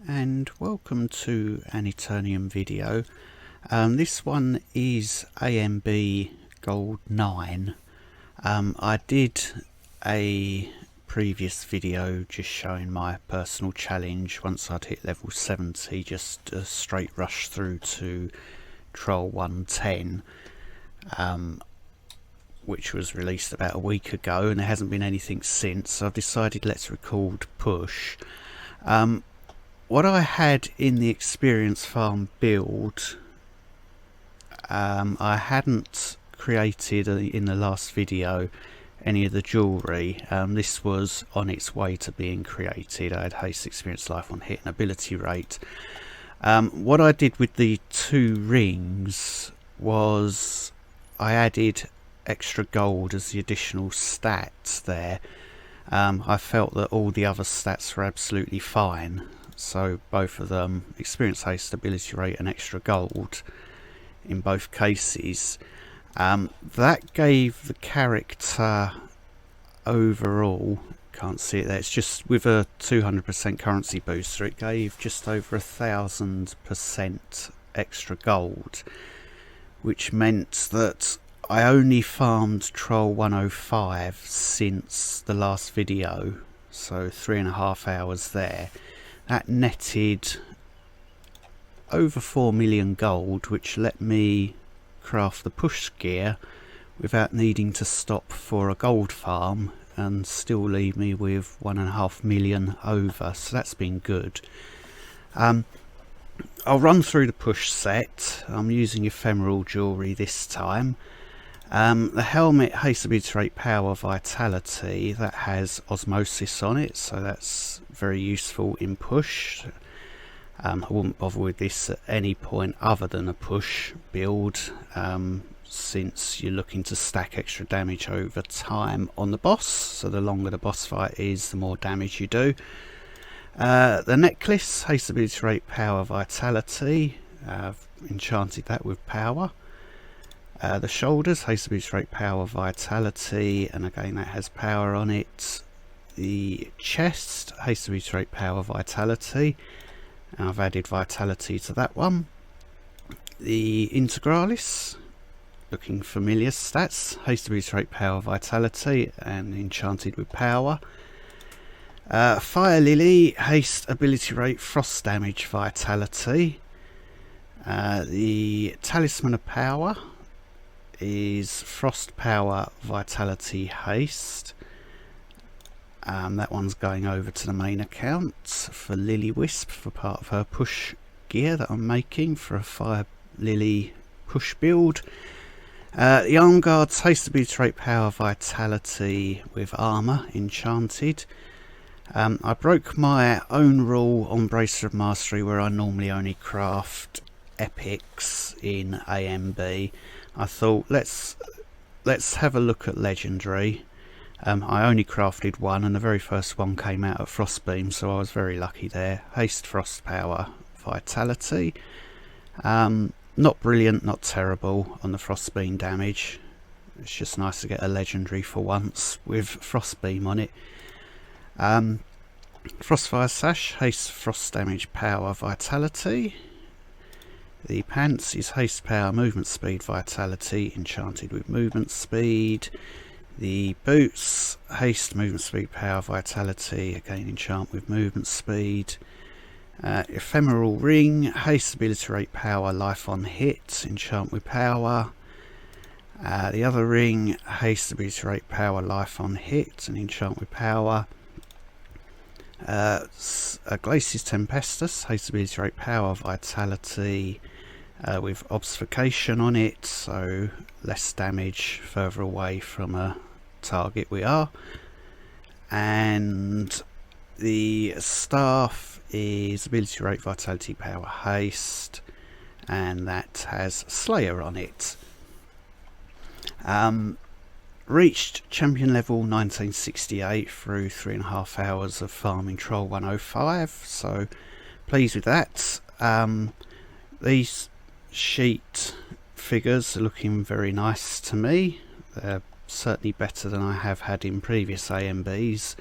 And welcome to an Eternium video. This one is ANB Gold 9. I did a previous video just showing my personal challenge once I'd hit level 70, just a straight rush through to Troll 110, which was released about a week ago, and there hasn't been anything since, so I've decided let's record push. What I had in the experience farm build, I hadn't created in the last video any of the jewellery. This was on its way to being created. I had haste, experience, life on hit and ability rate. What I did with the 2 rings was I added extra gold as the additional stats there. I felt that all the other stats were absolutely fine. So both of them, experience, haste, ability rate and extra gold in both cases. That gave the character overall, can't see it there, it's just with a 200% currency booster, it gave just over 1000% extra gold, which meant that I only farmed Troll 105 since the last video, so 3.5 hours there. That netted over 4 million gold, which let me craft the push gear without needing to stop for a gold farm and still leave me with 1.5 million over, so that's been good. I'll run through the push set. I'm using ephemeral jewellery this time. The helmet, haste, ability rate, power, vitality, that has osmosis on it, so that's very useful in push. I wouldn't bother with this at any point other than a push build, since you're looking to stack extra damage over time on the boss, so the longer the boss fight is, the more damage you do. The necklace, haste, ability rate, power, vitality, I've enchanted that with power. The shoulders, haste, ability rate, power, vitality, and again that has power on it. The chest, haste, ability rate, power, vitality, and I've added vitality to that one. The integralis, looking familiar stats, haste, ability rate, power, vitality, and enchanted with power. Fire lily, haste, ability rate, frost damage, vitality. The talisman of power is frost power, vitality, haste. That one's going over to the main account for Lily Wisp for part of her push gear that I'm making for a fire lily push build. The arm guards, haste, ability rate, power, vitality with armour, enchanted. I broke my own rule on Bracer of Mastery where I normally only craft epics in ANB. I thought let's have a look at legendary. I only crafted one, and the very first one came out of Frostbeam, so I was very lucky there. Haste, frost power, vitality. Not brilliant, not terrible on the Frostbeam damage. It's just nice to get a legendary for once with Frostbeam on it. Frostfire sash, haste, frost damage, power, vitality. The pants is haste, power, movement speed, vitality, enchanted with movement speed. The boots, haste, movement speed, power, vitality, again enchant with movement speed. Ephemeral ring, haste, ability rate, power, life on hit, enchant with power. The other ring, haste, ability rate, power, life on hit, and enchant with power. Glacius Tempestus, haste, ability rate, power, vitality, with obfuscation on it, so less damage further away from a target we are. And the staff is ability rate, vitality, power, haste, and that has Slayer on it. Reached champion level 1968 through 3.5 hours of farming Troll 105, so pleased with that. These sheet figures are looking very nice to me. They're certainly better than I have had in previous ANBs.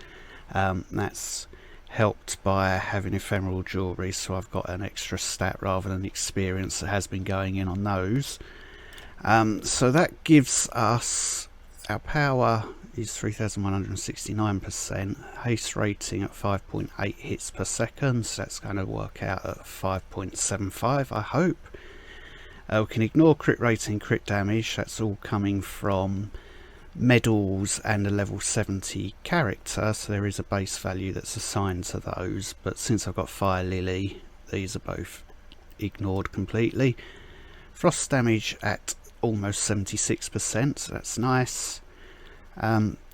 That's helped by having ephemeral jewellery, so I've got an extra stat rather than experience that has been going in on those. So that gives us, our power is 3169%, haste rating at 5.8 hits per second, so that's going to work out at 5.75, I hope. We can ignore crit rating, crit damage, that's all coming from medals and a level 70 character, so there is a base value that's assigned to those, but since I've got Fire Lily, these are both ignored completely. Frost damage at almost 76%, so that's nice.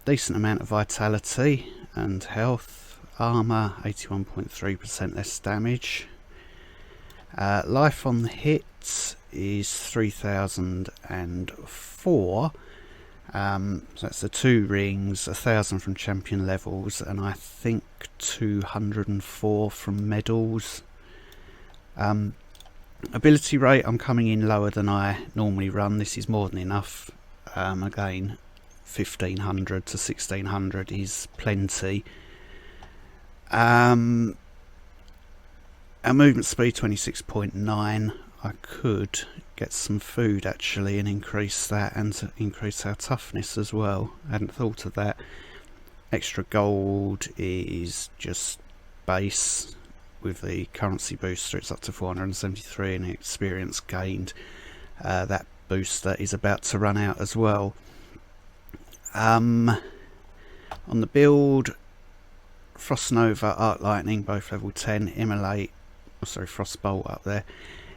Decent amount of vitality and health. Armour 81.3% less damage. Life on the hit is 3004. So that's the 2 rings, 1000 from champion levels, and I think 204 from medals. Ability rate, I'm coming in lower than I normally run. This is more than enough. Again, 1500 to 1600 is plenty. Our movement speed 26.9. I could get some food actually and increase that, and to increase our toughness as well. I hadn't thought of that. Extra gold is just base. With the currency booster it's up to 473, and experience gained, that booster is about to run out as well. On the build, Frost Nova, Arc Lightning, both level 10, Immolate, Frost Bolt up there,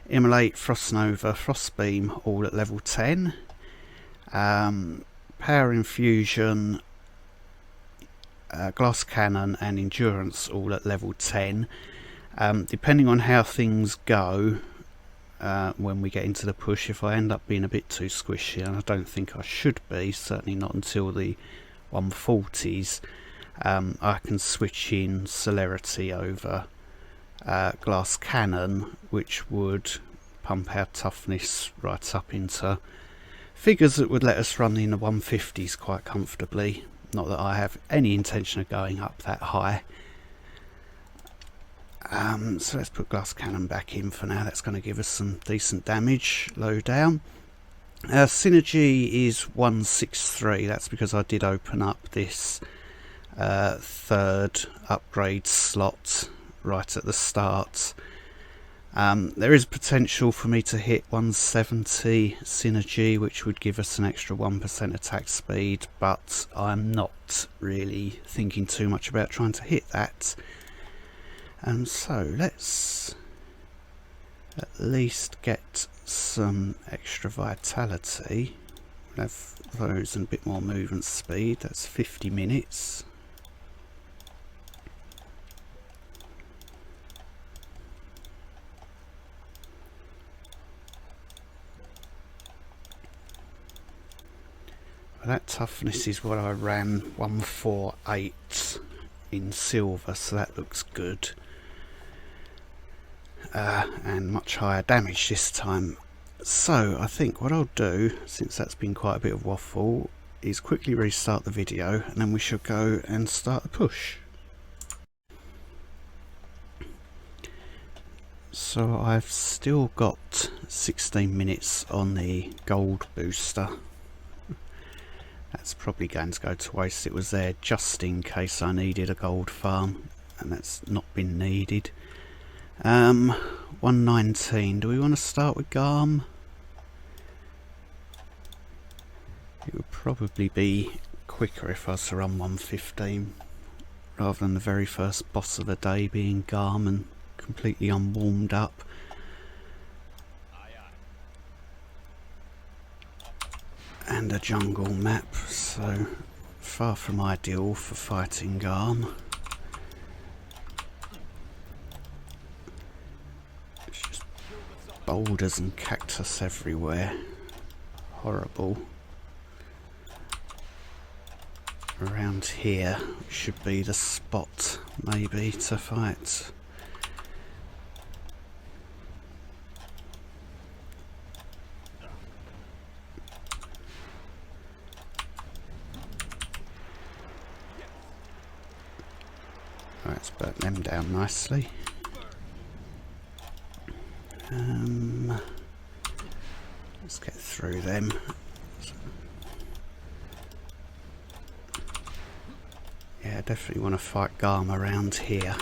Immolate, Frost Nova, Frost Beam, all at level 10. Power Infusion, Glass Cannon and Endurance all at level 10. Depending on how things go when we get into the push, if I end up being a bit too squishy, and I don't think I should be, certainly not until the 140s, I can switch in Celerity over Glass Cannon, which would pump our toughness right up into figures that would let us run in the 150s quite comfortably. Not that I have any intention of going up that high. So let's put Glass Cannon back in for now. That's going to give us some decent damage low down. Synergy is 163. That's because I did open up this 3rd upgrade slot right at the start. There is potential for me to hit 170 synergy, which would give us an extra 1% attack speed, but I'm not really thinking too much about trying to hit that. So let's at least get some extra vitality. We'll have those and a bit more movement speed. That's 50 minutes. Well, that toughness is what I ran 148 in silver, so that looks good. And much higher damage this time. So I think what I'll do, since that's been quite a bit of waffle, is quickly restart the video, and then we shall go and start the push. So I've still got 16 minutes on the gold booster. That's probably going to go to waste. It was there just in case I needed a gold farm, and that's not been needed. 119. Do we want to start with Garm? It would probably be quicker if I was to run 115 rather than the very first boss of the day being Garm and completely unwarmed up. And a jungle map, so far from ideal for fighting Garm. It's just boulders and cactus everywhere. Horrible. Around here should be the spot, maybe, to fight. Right, Let's burn them down nicely. Let's get through them. Yeah, I definitely want to fight Garm around here.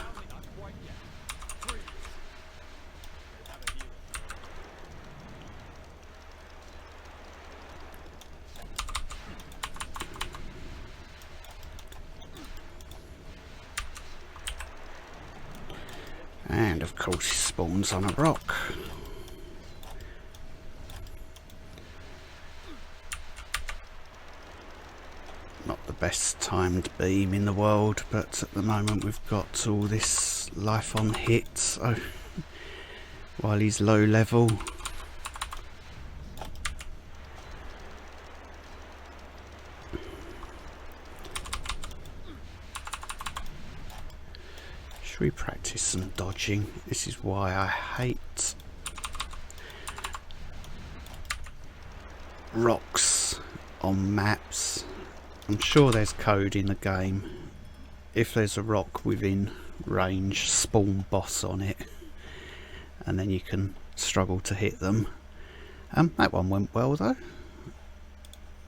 And of course he spawns on a rock. Not the best timed beam in the world, but at the moment we've got all this life on hit, so while he's low level. Should we practice some dodging? This is why I hate rocks on maps. I'm sure there's code in the game. If there's a rock within range, spawn boss on it, and then you can struggle to hit them. That one went well though.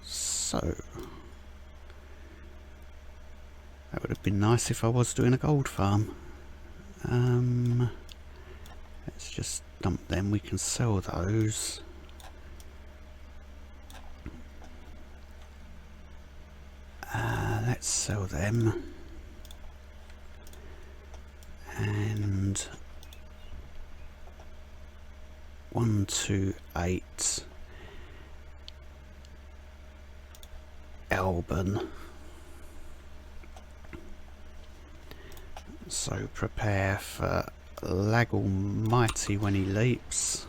So that would have been nice if I was doing a gold farm. Let's just dump them. We can sell those. Let's sell them. And 128 Elban. So prepare for Lag Almighty when he leaps.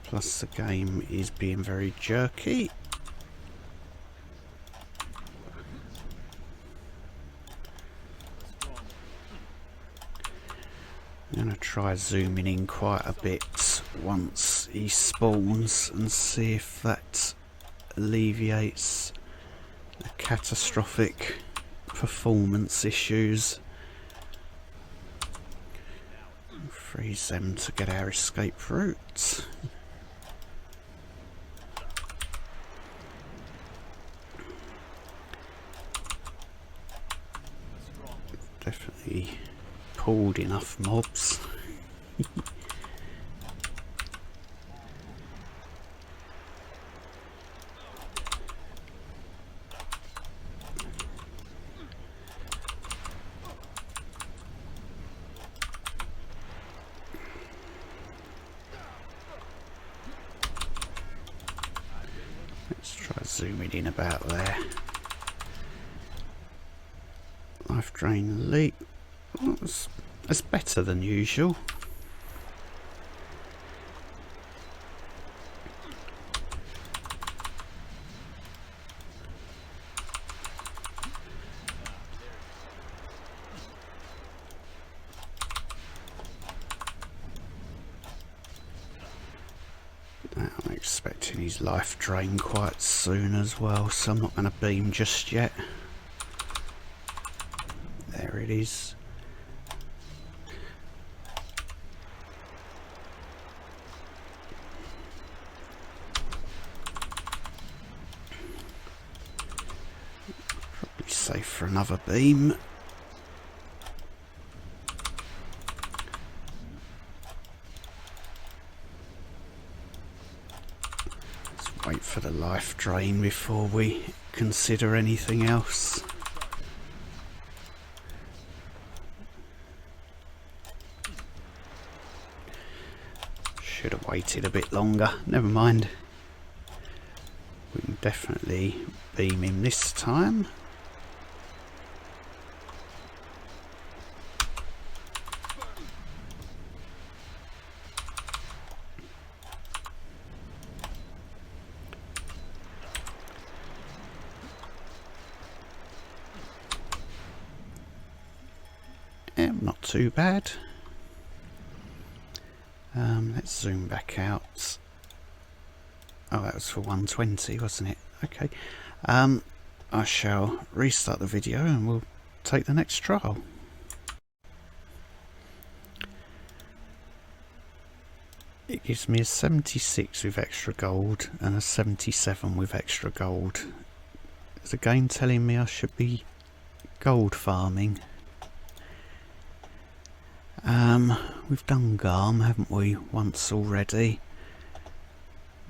Plus the game is being very jerky. I'm going to try zooming in quite a bit once he spawns and see if that alleviates the catastrophic performance issues. Freeze them to get our escape route. Definitely pulled enough mobs. Let's try zooming in about there. Life drain leak. Well, it's better than usual. I'm expecting his life drain quite soon as well, so I'm not going to beam just yet. There it is. Probably safe for another beam. Let's wait for the life drain before we consider anything else. Should have waited a bit longer. Never mind. We can definitely beam him this time. Yeah, not too bad. Let's zoom back out. Oh, that was for 120, wasn't it? Okay. I shall restart the video and we'll take the next trial. gives me a 76 with extra gold and a 77 with extra gold. It's again telling me I should be gold farming. We've done Garm, haven't we, once already?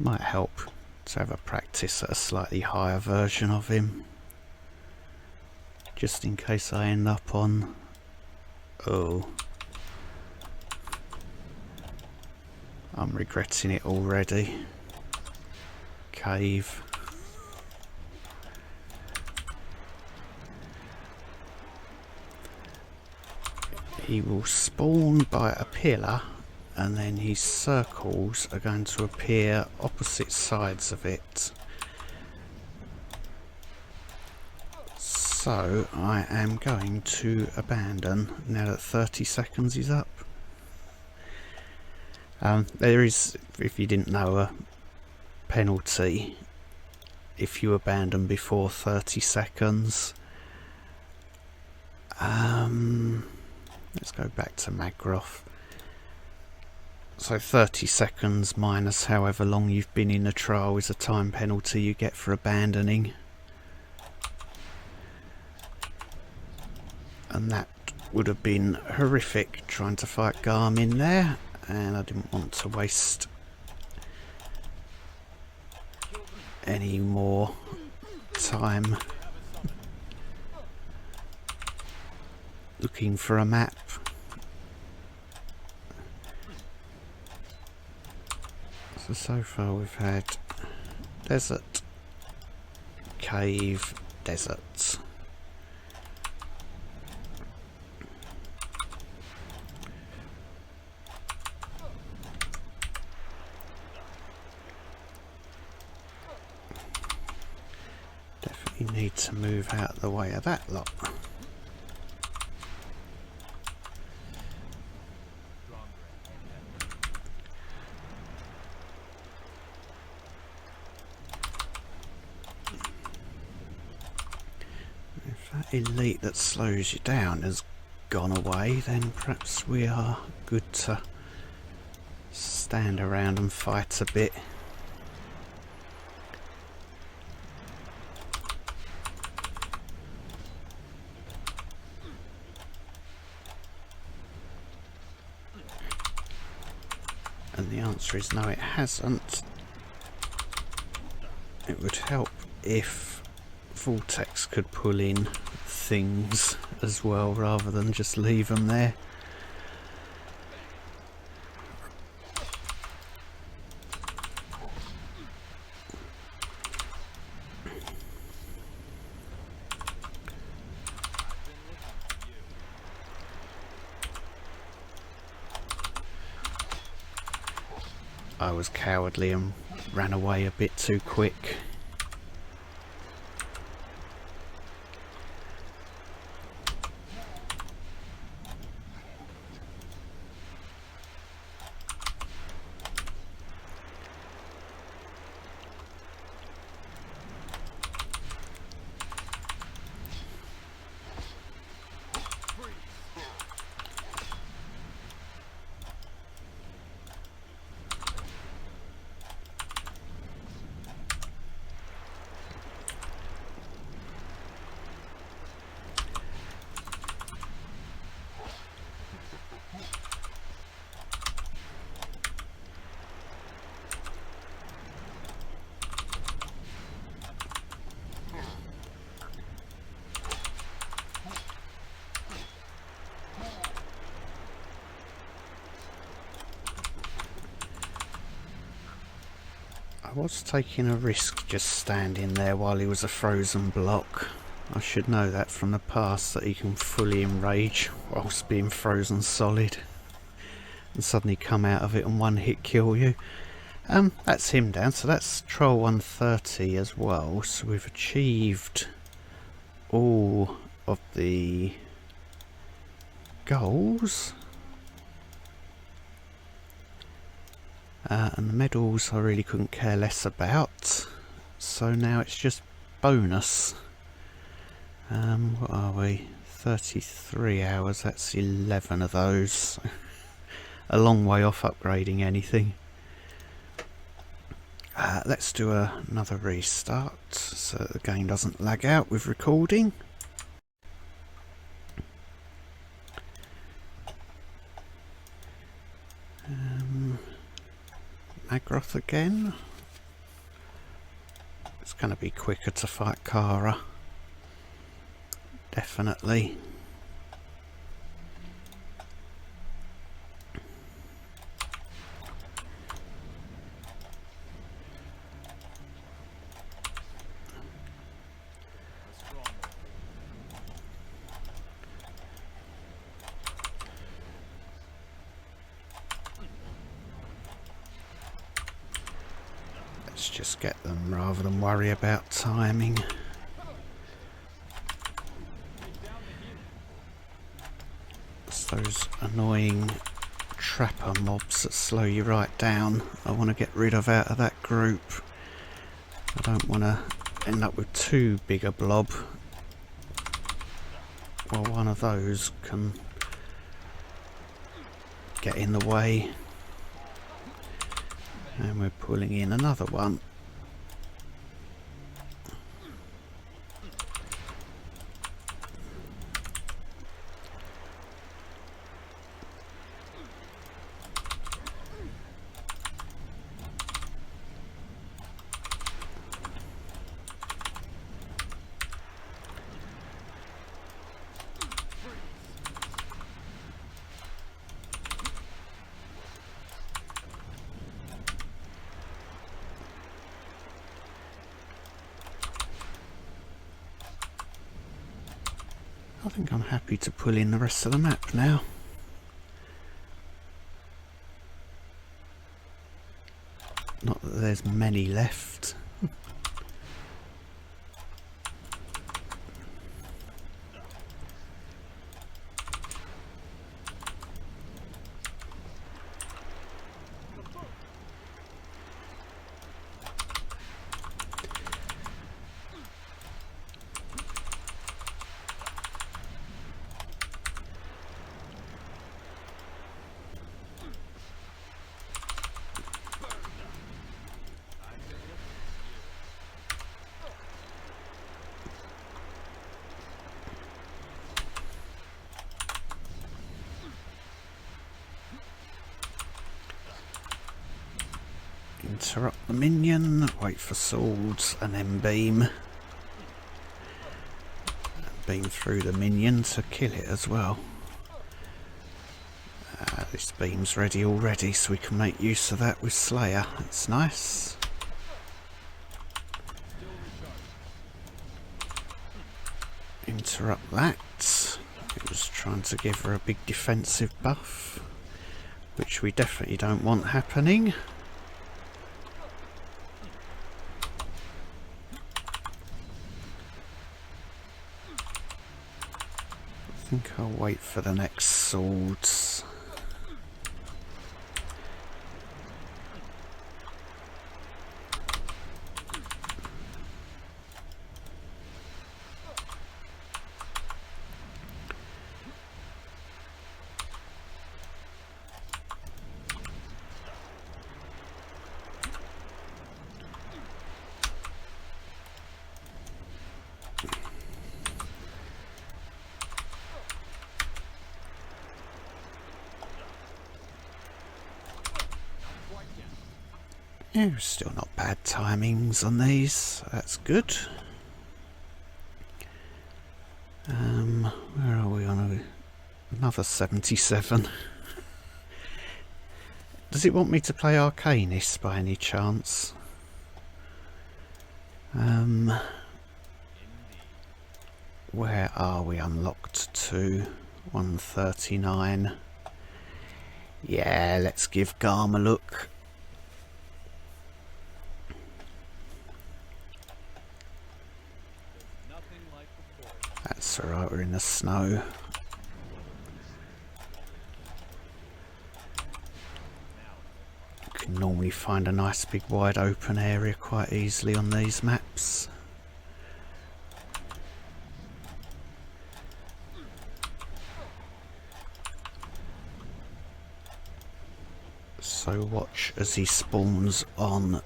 Might help to have a practice at a slightly higher version of him, just in case I end up on... oh, I'm regretting it already. Cave. He will spawn by a pillar, and then his circles are going to appear opposite sides of it. So I am going to abandon now that 30 seconds is up. There is, if you didn't know, a penalty if you abandon before 30 seconds. Let's go back to Magroth. So 30 seconds minus however long you've been in the trial is a time penalty you get for abandoning. And that would have been horrific trying to fight Garm in there, and I didn't want to waste any more time looking for a map. So far we've had desert, cave, desert. Definitely need to move out the way of that lot. Elite that slows you down has gone away, then perhaps we are good to stand around and fight a bit. And the answer is no, it hasn't. It would help if Vortex could pull in things as well rather than just leave them there. I was cowardly and ran away a bit too quick. I was taking a risk just standing there while he was a frozen block. I should know that from the past, that he can fully enrage whilst being frozen solid and suddenly come out of it and one hit kill you. That's him down, so that's Troll 130 as well. So we've achieved all of the goals. And the medals I really couldn't care less about, so now it's just bonus. What are we? 33 hours, that's 11 of those. A long way off upgrading anything. Let's do another restart so that the game doesn't lag out with recording. Magroth again. It's going to be quicker to fight Kara. Definitely. Let's just get them rather than worry about timing. It's those annoying trapper mobs that slow you right down. I want to get rid of out of that group. I don't want to end up with too big a blob. Well, one of those can get in the way. And we're pulling in another one. I think I'm happy to pull in the rest of the map now. Not that there's many left. Interrupt the minion, wait for swords, and then beam. Beam through the minion to kill it as well. This beam's ready already, so we can make use of that with Slayer. That's nice. Interrupt that. It was trying to give her a big defensive buff, which we definitely don't want happening. I think I'll wait for the next swords. Yeah, still not bad timings on these, that's good. Where are we on? Another 77. Does it want me to play Arcanist by any chance? Where are we unlocked to? 139. Yeah, let's give Garm a look. That's alright, we're in the snow. You can normally find a nice big wide open area quite easily on these maps. So watch as he spawns on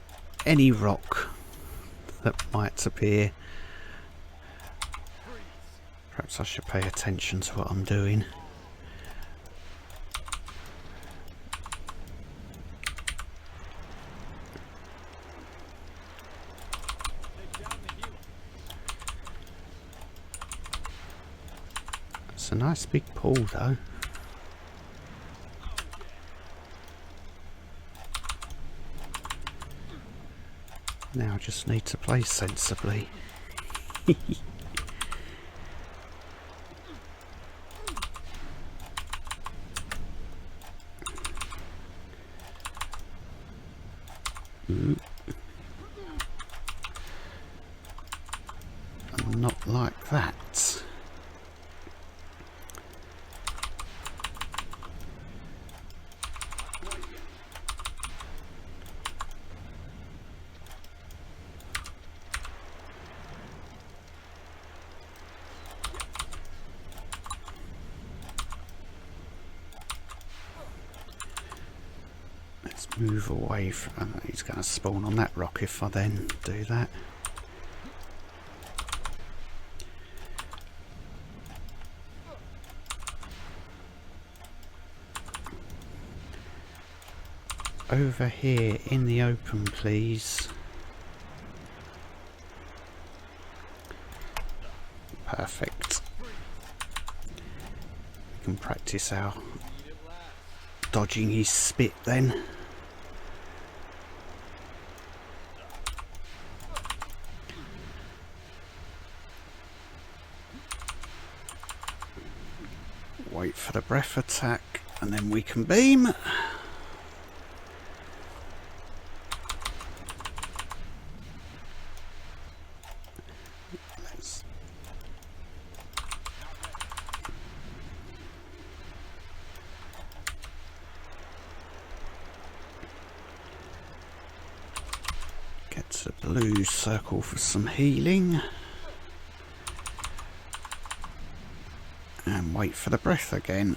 any rock that might appear. Perhaps I should pay attention to what I'm doing. It's a nice big pool though. Now I just need to play sensibly. Not like that. Let's move away from... he's going to spawn on that rock if I then do that. Over here in the open, please. Perfect. We can practice our dodging his spit then. Wait for the breath attack and then we can beam. Get to the blue circle for some healing. And wait for the breath again.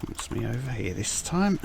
Wants me over here this time.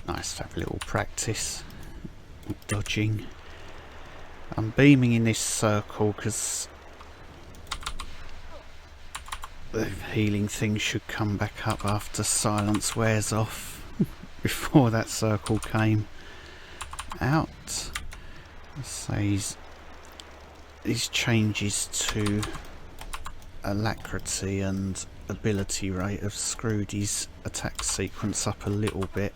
Nice to have a little practice with dodging. I'm beaming in this circle because the healing thing should come back up after silence wears off. Before that circle came out. Let's say his changes to alacrity and ability rate have screwed his attack sequence up a little bit.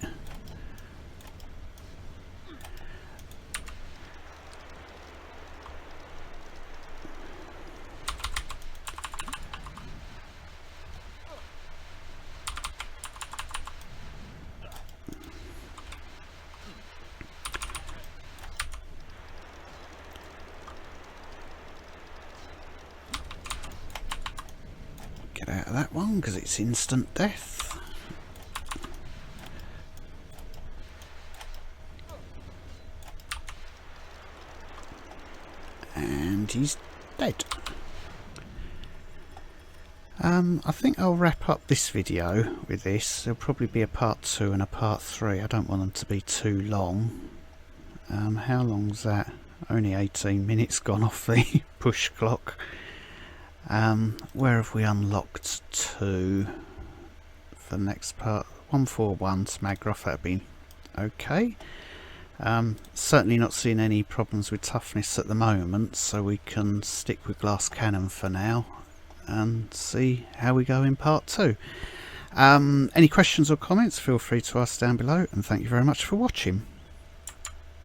Get out of that one because it's instant death. And he's dead. I think I'll wrap up this video with this. There'll probably be a part 2 and a part 3. I don't want them to be too long. How long's that? Only 18 minutes gone off the push clock. Where have we unlocked to for the next part? 141 to Magroth, that'd be okay. Certainly not seeing any problems with toughness at the moment, so we can stick with glass cannon for now and see how we go in part 2. Any questions or comments, feel free to ask down below, and thank you very much for watching.